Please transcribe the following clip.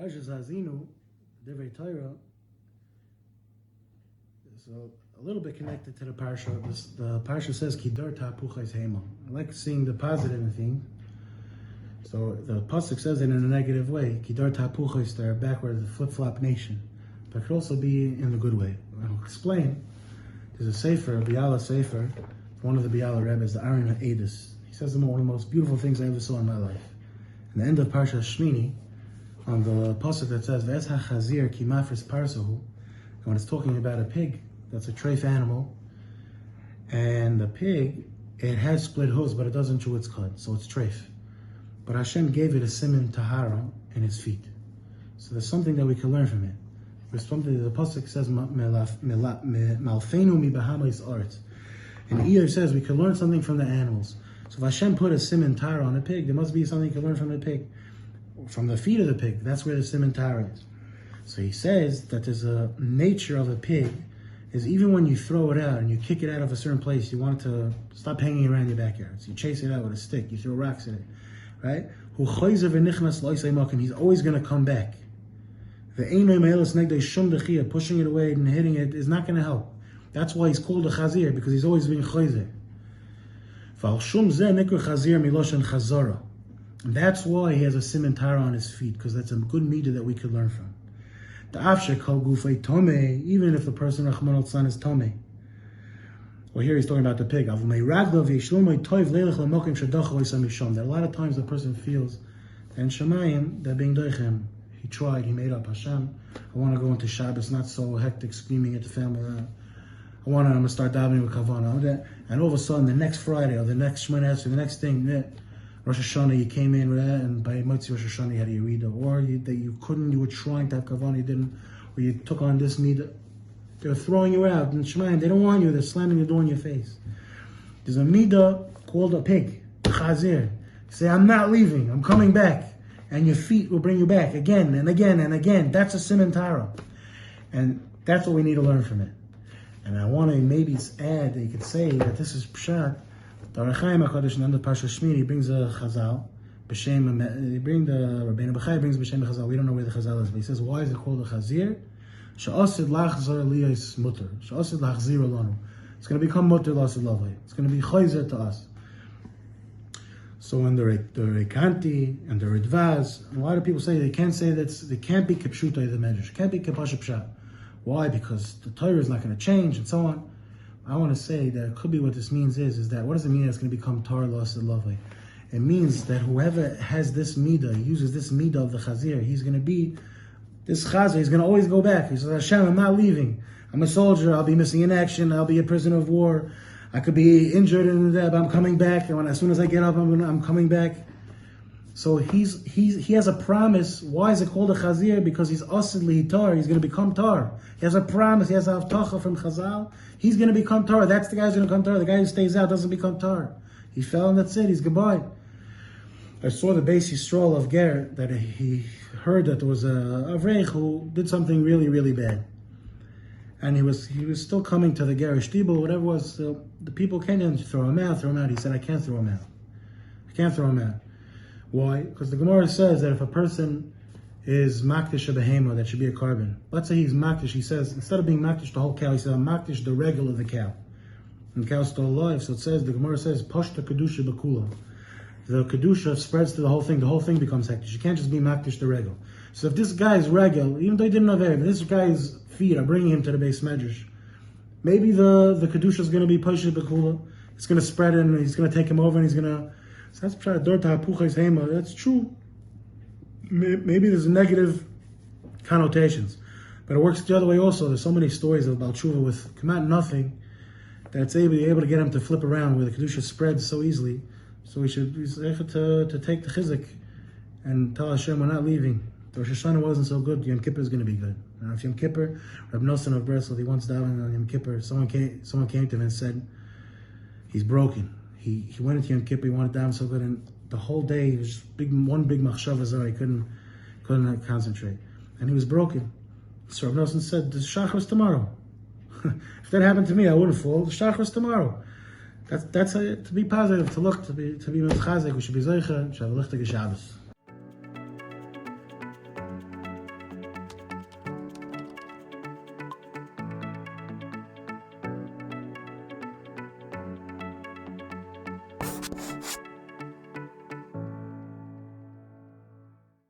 Parshas Haazinu, Dvar Torah, is a little bit connected to the parsha. The parsha says Kidar Tapuchais Hema. I like seeing the positive in things. So the pasuk says it in a negative way. Kidar Tapuchais, they're backward, the flip-flop nation. But it could also be in the good way. I'll explain. There's a sefer, a Biala sefer, one of the Biala Rebbes, the Aaron Edis. He says one of the most beautiful things I ever saw in my life. In the end of Parsha Shmini, on the pasuk that says V'ez hachazir ki mafris parsahu, and when it's talking about a pig, that's a treif animal, and the pig, it has split hooves, but it doesn't chew its cud, so it's treif. But Hashem gave it a siman tahara in his feet. So there's something that we can learn from it. There's something, the pasuk says malfenu mi bahamais art, and Iyar says we can learn something from the animals. So if Hashem put a siman tahara on a pig, there must be something you can learn from the pig. From the feet of the pig, that's where the siman tahara is. So he says that there's a nature of a pig, is even when you throw it out and you kick it out of a certain place, you want it to stop hanging around your backyard. So you chase it out with a stick, you throw rocks at it, right? He's always going to come back. Pushing it away and hitting it is not going to help. That's why he's called a chazir, because he's always being chayzer. And that's why he has a siman tahara on his feet, because that's a good midah that we could learn from. Even if the person Rahman al-San is tomei. Well, here he's talking about the pig. That a lot of times the person feels that in Shemayim, they're being doichem. He tried, he made up Hashem. I want to go into Shabbos, not so hectic, screaming at the family. I'm going to start davening with Kavanah. And all of a sudden, the next Friday or the next Shemana Esrei, the next thing, Rosh Hashanah, you came in with that, and by Motzi Rosh Hashanah you had a Yerida, or that you couldn't, you were trying to have Kavanah, you didn't, or you took on this Midah. They're throwing you out, and Shemayim, they don't want you, they're slamming the door in your face. There's a Midah called a pig, Chazir. You say, I'm not leaving, I'm coming back, and your feet will bring you back again and again and again. That's a siman tahara. And that's what we need to learn from it. And I want to maybe add that you could say that this is Pshat. The Arachaim HaKadosh in the end of Parsha Shmini, he brings a Chazal, he brings the Rabbeinu B'chai brings B'Shem Chazal. We don't know where the Chazal is, but he says, why is it called a Chazir? She'asid lachzor liyos mutter. She'asid lachzir alonu. It's going to become mutter l'asid lavai. It's going to be chayzer to us. So in the Rekanti and the Ridvaz, a lot of people say they can't say that they can't be kipshuta the medrash. Can't be kipasha pshat. Why? Because the Torah is not going to change and so on. I want to say that it could be what this means is that, what does it mean that it's going to become Torah l'asid lavai? It means that whoever has this midah, uses this midah of the chazir, he's going to be this chazir, he's going to always go back. He says, Hashem, I'm not leaving. I'm a soldier, I'll be missing in action, I'll be a prisoner of war, I could be injured in that, but I'm coming back, and as soon as I get up, I'm coming back. So he has a promise. Why is it called a chazir? Because he's asidli tar. He's going to become tar. He has a promise. He has a avtacha from Chazal. He's going to become tar. That's the guy who's going to become tar. The guy who stays out doesn't become tar. He fell and that's it. He's goodbye. I saw the Beis Yisrael of Ger that he heard that there was a Avreich who did something really, really bad. And he was still coming to the Gerish Tibel, whatever it was. The people can't throw him out. He said, I can't throw him out. I can't throw him out. Why? Because the Gemara says that if a person is makdish a behema, that should be a carbon. Let's say he's makdish, he says, instead of being makdish the whole cow, he says, I'm makdish the regal of the cow. And the cow's still alive, so it says, the Gemara says, pashta kedusha bakula. The kedusha spreads to the whole thing becomes hektish. You can't just be makdish the regal. So if this guy's regal, even though he didn't have air, but this guy's feet are bringing him to the base medrash, maybe the kedusha is going to be pashta bakula. It's going to spread and he's going to take him over and he's going to. So that's pshat dor tapuchais hema. That's true. Maybe there's negative connotations, but it works the other way also. There's so many stories about tshuva with come out nothing that it's able to get him to flip around where the kedusha spreads so easily. So we should be to take the chizik and tell Hashem we're not leaving. The Rosh Hashanah wasn't so good. Yom Kippur is going to be good. If Yom Kippur, Reb Nosson of Breslov, he once davened on Yom Kippur. Someone came to him and said he's broken. He went into Yom Kippur, he wanted to daven so good, and the whole day it was just one big machshava zara. He couldn't concentrate, and he was broken. So Reb Nosson said, "The shachar tomorrow." If that happened to me, I wouldn't fall. The shachar tomorrow. That's to be positive, to be mechazik. We should be zeicha. Shav lichtig Shabbos.